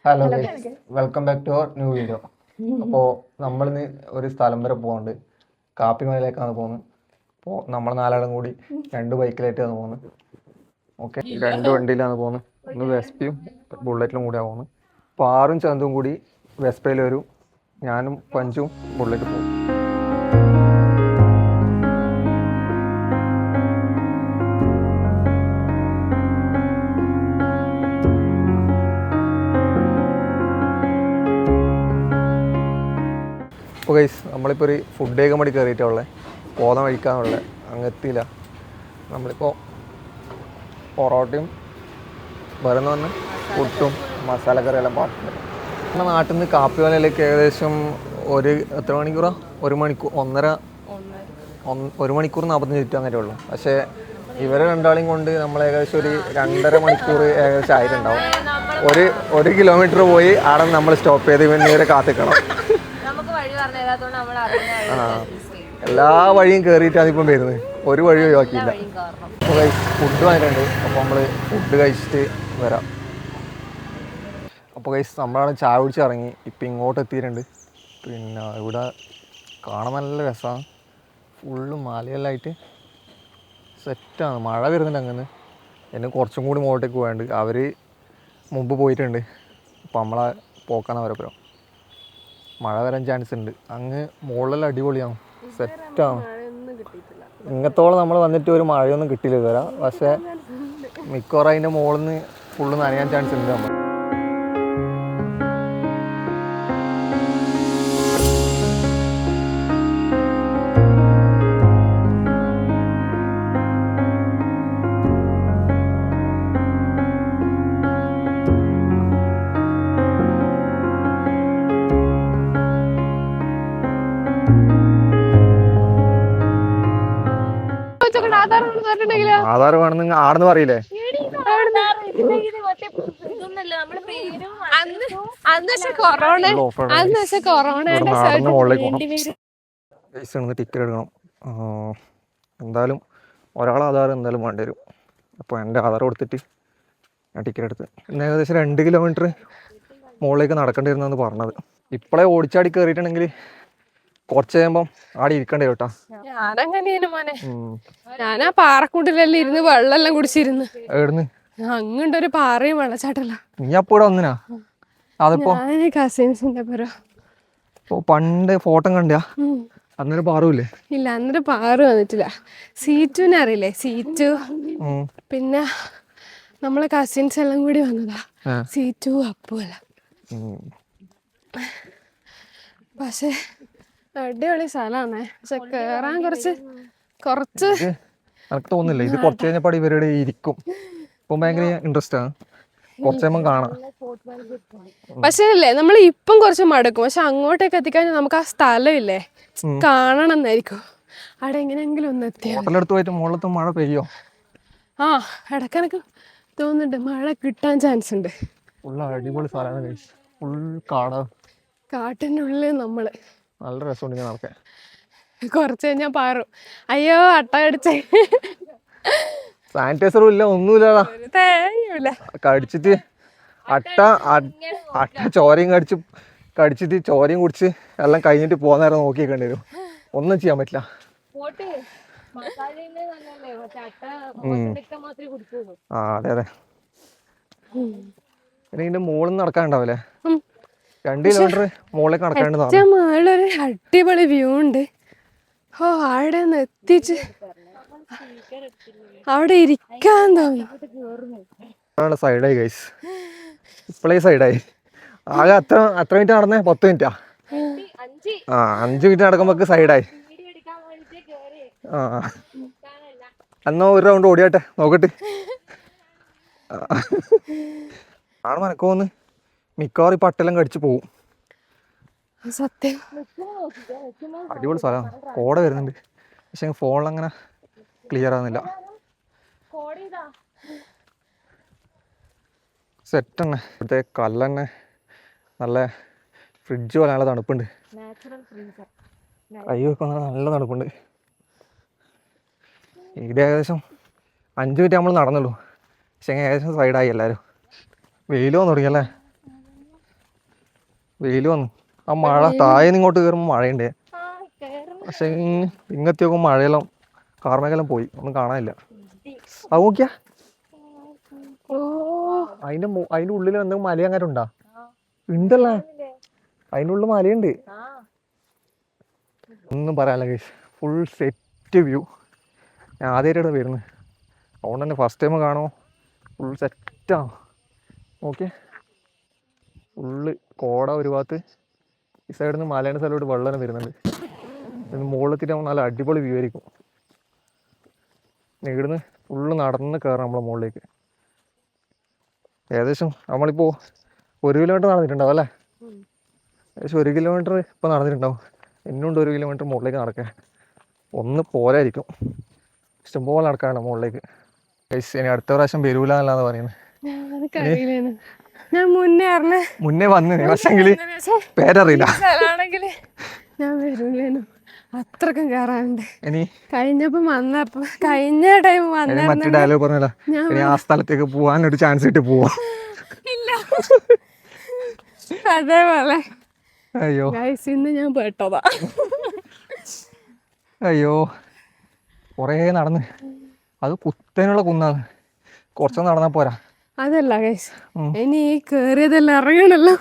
Hello guys, welcome back to our new video. അപ്പോൾ നമ്മളിന്ന് ഒരു സ്ഥലം വരെ പോകുന്നുണ്ട്. കാപ്പിമലയിലേക്കാണ് പോകുന്നത്. അപ്പോൾ നമ്മൾ നാലാളും കൂടി 2 ബൈക്കിലായിട്ടാണ് പോകുന്നത്. ഓക്കെ, 2 വണ്ടിയിലാണ് പോകുന്നത്. ഒന്ന് വെസ്പയും ബുള്ളറ്റിലും കൂടിയാണ് പോകുന്നത്. അപ്പോൾ ആറും ചന്തും കൂടി വെസ്പയിൽ വരും, ഞാനും പഞ്ചും ബുള്ളറ്റ് പോകും. അപ്പോൾ ഗൈസ്, നമ്മളിപ്പോൾ ഒരു ഫുഡ് കഴിക്കാൻ വേണ്ടി കയറിയിട്ടുള്ളത്, പോകുന്ന വഴിക്കാന്നുള്ളത്. അങ്ങ് എത്തിയില്ല. നമ്മളിപ്പോൾ പൊറോട്ടയും വേറെന്ന് പറഞ്ഞാൽ പുട്ടും മസാലക്കറിയെല്ലാം പാട്ടുണ്ട്. നമ്മുടെ നാട്ടിൽ നിന്ന് കാപ്പിമലയിലേക്ക് ഏകദേശം എത്ര മണിക്കൂറാണ്? 1 മണിക്കൂർ 1 മണിക്കൂർ 45 മിനിറ്റ് അങ്ങനെ ഉള്ളൂ. പക്ഷേ ഇവരെ രണ്ടാളെയും കൊണ്ട് നമ്മൾ ഏകദേശം ഒരു 2.5 മണിക്കൂർ ഏകദേശം ആയിട്ടുണ്ടാവും. 1 കിലോമീറ്റർ പോയി അവിടെ നമ്മൾ സ്റ്റോപ്പ് ചെയ്ത് ഇവരെ കാത്തിക്കണം. എല്ലാ വഴിയും കയറിയിട്ടാണ് ഇപ്പം വരുന്നത്, ഒരു വഴി ഒഴിവാക്കിയില്ല. അപ്പോൾ ഫുഡ് വാങ്ങിയിട്ടുണ്ട്. അപ്പോൾ നമ്മൾ ഫുഡ് കഴിച്ചിട്ട് വരാം. അപ്പോൾ ഗൈസ്, നമ്മളാണ് ചായ കുടിച്ച് ഇറങ്ങി. ഇപ്പം ഇങ്ങോട്ട് എത്തിയിട്ടുണ്ട്. പിന്നെ ഇവിടെ കാണാൻ നല്ല രസമാണ്. ഫുള്ള് മലയെല്ലാം ആയിട്ട് സെറ്റാണ്. മഴ വരുന്നുണ്ട് അങ്ങനെ. എന്നെ കുറച്ചും കൂടി മുകളിലേക്ക് പോയാണ്ട് അവർ മുമ്പ് പോയിട്ടുണ്ട്. അപ്പോൾ നമ്മളെ പോക്കാണ് അവരപ്പുറം. മഴ വരാൻ ചാൻസ് ഉണ്ട്. അങ്ങ് മുകളിലെല്ലാം അടിപൊളിയാണ്, സെറ്റാണ്. ഇങ്ങത്തോളം നമ്മൾ വന്നിട്ട് ഒരു മഴയൊന്നും കിട്ടിയില്ല ഇതുവരെ. പക്ഷേ മിക്കവാറും അതിൻ്റെ മുകളിൽ നിന്ന് ഫുള്ള് നനയാൻ ചാൻസ് ഉണ്ട് നമ്മൾ. ആധാർ വേണമെന്ന് ആടെന്ന് പറയില്ലേ? ടിക്കറ്റ് എടുക്കണം. എന്തായാലും ഒരാൾ ആധാർ എന്തായാലും വേണ്ടി വരും. അപ്പോൾ എൻ്റെ ആധാർ കൊടുത്തിട്ട് ഞാൻ ടിക്കറ്റ് എടുത്ത്. ഇന്ന് ഏകദേശം 2 കിലോമീറ്റർ മുകളിലേക്ക് നടക്കേണ്ടി വരുന്നതെന്ന് പറഞ്ഞത്. ഇപ്പോഴേ ഓടിച്ചാടി കയറിയിട്ടുണ്ടെങ്കിൽ കുറച്ച് കഴിയുമ്പം ആടെ ഇരിക്കണ്ടേ കേട്ടാ. ഞാനങ്ങനെയാണ് മോനെ. ഞാനാ പാറക്കൂട്ടിലെല്ലാം ഇരുന്ന് വെള്ളമെല്ലാം കുടിച്ചിരുന്നു. എവിടുന്ന്? അങ്ങണ്ടൊരു പാറയും വെള്ളച്ചാട്ടല്ല. നീ അപ്പോ ഇവിടെ വന്നിനാ? അതിപ്പോ കസിൻസിന്റെ പേരോ പണ്ട് ഫോട്ടോ കണ്ടാ? അന്നൊരു പാറുമില്ലേ? ഇല്ല, അന്നൊരു പാറ വന്നിട്ടില്ല. സീറ്റുവിനെ അറിയില്ലേ? സീറ്റു പിന്നെ നമ്മളെ കസിൻസ് എല്ലാം കൂടി വന്നതാ. സീറ്റു അപ്പു അല്ല. പക്ഷെ അടിപൊളി സ്ഥലമാണേ. പക്ഷെ കേറാൻ കുറച്ച് എനിക്ക് തോന്നുന്നില്ല. ഇത് കുറച്ച് കഴിഞ്ഞപ്പോൾ ഇവരുടെ ഇരിക്കും. ഇപ്പം ഭയങ്കര ഇൻട്രസ്റ്റ് ആണ്. കുറച്ച് കഴിയുമ്പോൾ കാണാം. പക്ഷേ അല്ലേ, നമ്മൾ ഇപ്പം കുറച്ച് മടുക്കും. പക്ഷെ അങ്ങോട്ടേക്ക് എത്തിക്കഴിഞ്ഞാൽ നമുക്ക് ആ സ്ഥലം ഇല്ലേ കാണണം എന്നായിരിക്കും. അവിടെ എങ്ങനെയെങ്കിലും ഒന്ന് എത്തിയാൽ. ഹോട്ടലെടുത്ത് പോയിട്ട് മുകളിലത്തെ മഴ പെയ്യോ? ആ, ഇടയ്ക്കെനക്ക് തോന്നുന്നുണ്ട് മഴ കിട്ടാൻ ചാൻസ് ഉണ്ട്. ഫുൾ അടിപൊളി സ്ഥലമാണ്. ഫുൾ കാടാ. കാട്ടിൻ്റെ ഉള്ളിൽ നമ്മള് നല്ല രസമുണ്ട് നടക്കാൻ. കുറച്ച് കഴിഞ്ഞാൽ പാറും. അയ്യോ അട്ട കടിച്ചേ. സാനിറ്റൈസറും ഇല്ല, ഒന്നുമില്ലടാ. കടിച്ചിട്ട് അട്ട ചോരയും കടിച്ചിട്ട് ചോരയും കുടിച്ച് എല്ലാം കഴിഞ്ഞിട്ട് പോകുന്ന നേരം നോക്കിയേക്കേണ്ടി വരും. ഒന്നും ചെയ്യാൻ പറ്റില്ല. ആ അതെ അതെ. പിന്നെ ഇതിന്റെ മുകളിൽ നിന്ന് നടക്കാനുണ്ടാവില്ലേ? 2 കിലോമീറ്റർ മുകളിലേക്ക് നടക്കാനുണ്ട്. മുകളിലൊരു അടിപൊളി വ്യൂ ഉണ്ട്. ഓ, അവിടെ ഒന്ന് എത്തിച്ച് അവിടെ ഇരിക്കാൻ തോന്നുന്നു. സൈഡായി ഗൈസ്, ഇപ്പോഴേ സൈഡായി. ആകെ എത്ര മിനിറ്റ് നടന്നേ? 10 മിനിറ്റാ. 5 മിനിറ്റ് നടക്കുമ്പോ സൈഡായി. എന്നാ ഒരു റൗണ്ട് ഓടിയാട്ടെ, നോക്കട്ടെ. ആണ് മനക്കോന്ന് മിക്കവാറും ഈ പട്ടെല്ലാം കടിച്ചു പോവും. സത്യം. അടിപൊളി സ്ഥലമാണ്. കോട വരുന്നുണ്ട്, പക്ഷെ ഫോണിലങ്ങനെ ക്ലിയർ ആവുന്നില്ല. സെറ്റ് തന്നെ. ഇവിടുത്തെ കല്ല് നല്ല ഫ്രിഡ്ജ് പോലെ നല്ല തണുപ്പുണ്ട്. കൈ വെക്കുന്ന നല്ല തണുപ്പുണ്ട്. ഇവിടെ ഏകദേശം 5 മിനിറ്റ് നമ്മൾ നടന്നുള്ളൂ. പക്ഷേ ഏകദേശം സൈഡായി എല്ലാവരും. വെയിൽ വന്നു തുടങ്ങിയല്ലേ? വെയിൽ വന്നു. ആ മഴ താഴെ ഇങ്ങോട്ട് കയറുമ്പോൾ മഴയുണ്ട്. പക്ഷെ ഇങ്ങെത്തി നോക്കുമ്പോൾ മഴയെല്ലാം കാർമേഘെല്ലാം പോയി, ഒന്നും കാണാനില്ല. അത് നോക്കിയാ അതിന്റെ ഉള്ളിൽ എന്തെങ്കിലും മല അങ്ങനെ ഉണ്ടാ? ഉണ്ടല്ലോ, അതിന്റെ ഉള്ളിൽ മലയുണ്ട്. ഒന്നും പറയാനില്ല ഗൈസ്, ഫുൾ സെറ്റ് വ്യൂ. ഞാൻ ആദ്യമായിട്ടാണ് വരുന്നത്, അതുകൊണ്ട് തന്നെ ഫസ്റ്റ് ടൈം കാണുമോ ഫുൾ സെറ്റാണ്. ഓക്കെ, ഫുള്ള് കോട ഒരു ഭാഗത്ത്, ഈ സൈഡിൽ നിന്ന് മലേൻ്റെ സ്ഥലത്തോട്ട് വെള്ളം വരുന്നുണ്ട്. മുകളിലെത്തിയിട്ട് നല്ല അടിപൊളി വ്യൂ ആയിരിക്കും. ഇവിടുന്ന് ഫുള്ള് നടന്ന് കയറാം നമ്മളെ മുകളിലേക്ക്. ഏകദേശം നമ്മളിപ്പോൾ 1 കിലോമീറ്റർ നടന്നിട്ടുണ്ടാവും അല്ലേ? ഏകദേശം 1 കിലോമീറ്റർ ഇപ്പോൾ നടന്നിട്ടുണ്ടാവും. എന്നുണ്ട് 1 കിലോമീറ്റർ മുകളിലേക്ക് നടക്കാൻ. ഒന്ന് പോരായിരിക്കും, ഇഷ്ടംപോലെ നടക്കാനുണ്ട് മുകളിലേക്ക്. ഇനി അടുത്ത പ്രാവശ്യം വരൂല എന്നല്ലാന്ന് പറയുന്നത്. ഞാൻ മുന്നേ വന്ന്, പക്ഷെങ്കില് പേരറിയില്ല. ഞാൻ വരൂലേനു, അത്രക്കും കേറാനുണ്ട്. ഇനി കഴിഞ്ഞപ്പോ വന്നപ്പോ കഴിഞ്ഞ ടൈം മറ്റേ ഡയലോഗ് പറഞ്ഞല്ലോ, ഇനി ആ സ്ഥലത്തേക്ക് പോവാൻ ഒരു ചാൻസ് കിട്ടി പോവാ. അതേപോലെ അയ്യോ ഇന്ന് ഞാൻ പെട്ടതാ. അയ്യോ കൊറേ നടന്ന്, അത് കുത്തനുള്ള കുന്നാണ്, കുറച്ചൊന്നും നടന്നാ പോരാ. അതല്ല ഗൈസ്, ഇനി ഈ കേറിയതെല്ലാം ഇറങ്ങണല്ലോ.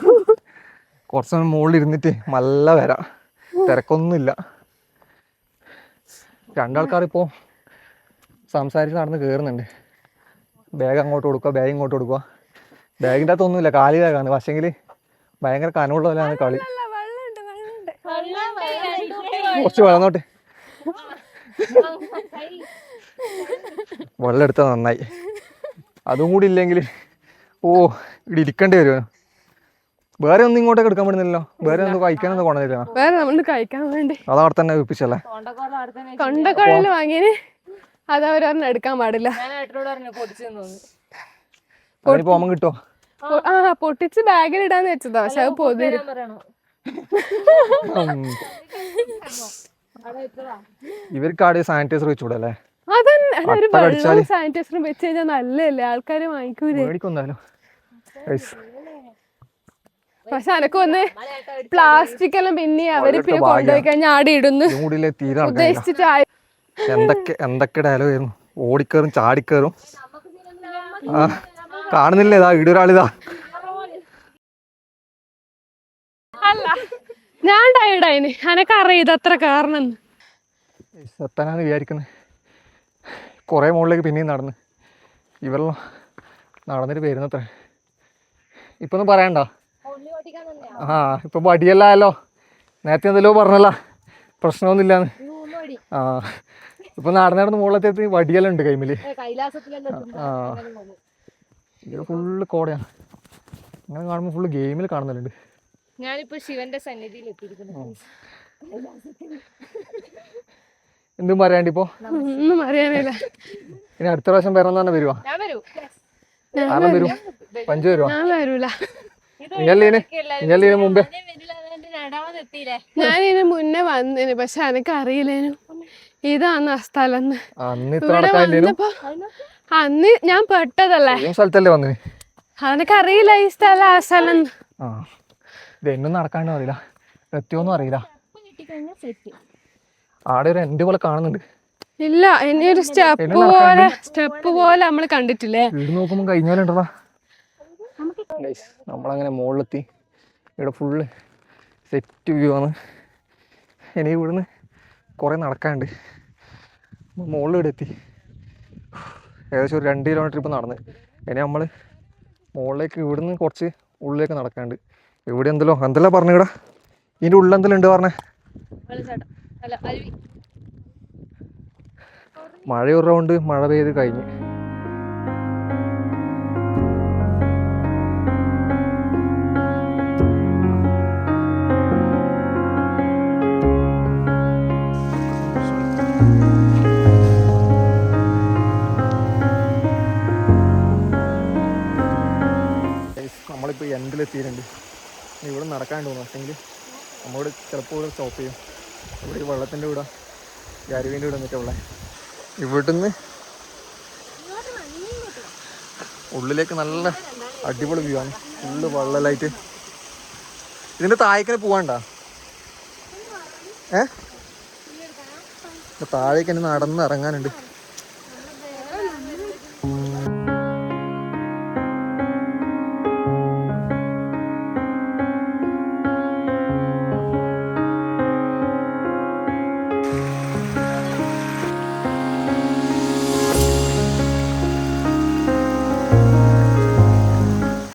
കുറച്ച് മുകളിൽ ഇരുന്നിട്ട് നല്ല വരാം, തിരക്കൊന്നുമില്ല. 2 ആൾക്കാർ ഇപ്പോൾ സംസാരിച്ച് നടന്ന് കയറുന്നുണ്ട്. ബാഗ് അങ്ങോട്ട് കൊടുക്കുക, ബാഗ് ഇങ്ങോട്ട് കൊടുക്കുക. ബാഗിൻ്റെ അകത്തൊന്നുമില്ല, കാലി ബാഗാണ്. പക്ഷെങ്കിൽ ഭയങ്കര കനമുള്ള പോലെയാണ് കളി. കുറച്ച് വളർന്നോട്ടെ, വെള്ളം എടുത്താൽ നന്നായി. അതും കൂടി ഇല്ലെങ്കിൽ ഇവിടെ ഇരിക്കേണ്ടി വരുമോ? വേറെ ഒന്നും ഇങ്ങോട്ടേക്ക് എടുക്കാൻ പറ്റുന്നില്ലല്ലോ. വേറെ ഒന്ന് കഴിക്കാനൊന്നും കൊണ്ടുവന്നില്ല. വേറെ നമ്മൾ കഴിക്കാൻ വേണ്ടി അത് അവിടെ തന്നെ വെപ്പിച്ചല്ലേ, കൊണ്ടക്കടല് വാങ്ങിന്. അത് അവരൊന്നും എടുക്കാൻ പാടില്ല. പോകുമ്പോൾ കിട്ടുമോ? പൊട്ടിച്ച് ബാഗിൽ ഇടാന്ന് വെച്ചതാ, പക്ഷെ അത് പൊതിരും. ഇവർക്ക് ആടെ സാനിറ്റൈസർ വെച്ചുകൂടെ അല്ലേ? അതന്നെ, ഒരു വെള്ളം സാനിറ്റൈസറും വെച്ച് കഴിഞ്ഞാൽ നല്ലല്ലേ, ആൾക്കാര് വാങ്ങിക്കൂലേ. പക്ഷെ അനക്ക് വന്ന് പ്ലാസ്റ്റിക് എല്ലാം പിന്നെ അവര് പിന്നെ കൊണ്ടുപോയി കഴിഞ്ഞാൽ ആടെ ഇടുന്നു ഉദ്ദേശിച്ചിട്ട്. എന്തൊക്കെ ഡയലോഗ് ആയിരുന്നു, ഓടിക്കേറും ചാടിക്കേറും. കാണുന്നില്ലേ, ഇതാ ഇവിടെ ഒരാളിതാ. അല്ല, ഞാൻ ടയർഡായിന്, അനക്കറിയാം ഇതത്ര കാരണം എത്താനാന്ന് വിചാരിക്കുന്നത്. കുറേ മുകളിലേക്ക് പിന്നെയും നടന്ന്, ഇവരെല്ലാം നടന്നിട്ട് വരുന്നത്ര. ഇപ്പൊ ഒന്നും പറയണ്ട. ഇപ്പൊ വടിയല്ലോ, നേരത്തെ എന്തെല്ലോ പറഞ്ഞല്ല, പ്രശ്നമൊന്നുമില്ലാന്ന്. ഇപ്പൊ നടന്ന് മുകളിലത്തെ വടിയെല്ലാം ഉണ്ട് കൈമില്. ഇത് ഫുള്ള് കോടയാണ്. അങ്ങനെ കാണുമ്പോൾ ഫുള്ള് ഗെയിമിൽ കാണുന്നുണ്ട്. ഞാനിപ്പോ ശിവന്റെ സന്നിധിയിൽ എത്തിയിരിക്കുന്നു. എന്തും പറയാണ്ട് ഇപ്പൊ ഒന്നും അറിയാനില്ല. ഇനി അടുത്ത പ്രാവശ്യം വരണം തന്നെ വരുവാ? ആരും വരും? 5 വരുവാ? ഞാൻ വരൂല. ഇങ്ങനീന് മുമ്പേ ഞാനിതിന് മുന്നേ വന്നിന്, പക്ഷെ എനക്ക് അറിയില്ലേനു ഇതാണ് ആ സ്ഥലം. അന്ന് ഞാൻ പെട്ടതല്ലേ, സ്ഥലത്തല്ലേ വന്നിന്, എനക്കറിയില്ല ഈ സ്ഥലം ആ സ്ഥലം. ഇതൊന്നും നടക്കാണ്ടോ അറിയില്ല, എത്തിയോന്നും അറിയില്ല. ആടെ ഒരു എൻഡ് പോലെ കാണുന്നുണ്ട്. ഇല്ല, ഇനി ഒരു സ്റ്റെപ്പ് പോലെ നമ്മള് കണ്ടിട്ടില്ലേ? വീട് നോക്കുമ്പോ കഴിഞ്ഞ പോലെ ഉണ്ടോ. നമ്മളങ്ങനെ മുകളിലെത്തി, ഇവിടെ ഫുള്ള് സെറ്റ് വ്യൂ ആണ്. ഇനി ഇവിടുന്ന് കുറേ നടക്കാനുണ്ട്. മുകളിൽ ഇവിടെ എത്തി, ഏകദേശം ഒരു 2 കിലോമീറ്റർ ഇപ്പം നടന്ന്. ഇനി നമ്മൾ മുകളിലേക്ക് ഇവിടുന്ന് കുറച്ച് ഉള്ളിലേക്ക് നടക്കാനുണ്ട്. ഇവിടെ എന്തെല്ലാം പറഞ്ഞിടാ, ഇതിൻ്റെ ഉള്ളിൽ എന്തെല്ലാം ഉണ്ട് പറഞ്ഞേ? മഴ ഒരു റൗണ്ട് മഴ പെയ്ത് കഴിഞ്ഞ്. നമ്മളിപ്പോൾ എൻഡിലെത്തിയിട്ടുണ്ട്. ഇവിടെ നടക്കാണ്ട് തോന്നുന്നു, പക്ഷെങ്കിൽ നമ്മളോട് ചിലപ്പോൾ ഇവിടെ സ്റ്റോപ്പ് ചെയ്യും. ഇവിടെ ഈ വെള്ളത്തിൻ്റെ ഇവിടെ ഈ അരുവിൻ്റെ ഇവിടെ നിന്നിട്ടുള്ള ഇവിടുന്ന് ഉള്ളിലേക്ക് നല്ല അടിപൊളി വ്യൂ ആണ്. ഫുള്ള് വെള്ളലായിട്ട് ഇതിന്റെ താഴേക്കിന് പോവാണ്ട താഴേക്ക് തന്നെ നടന്ന് ഇറങ്ങാനുണ്ട്.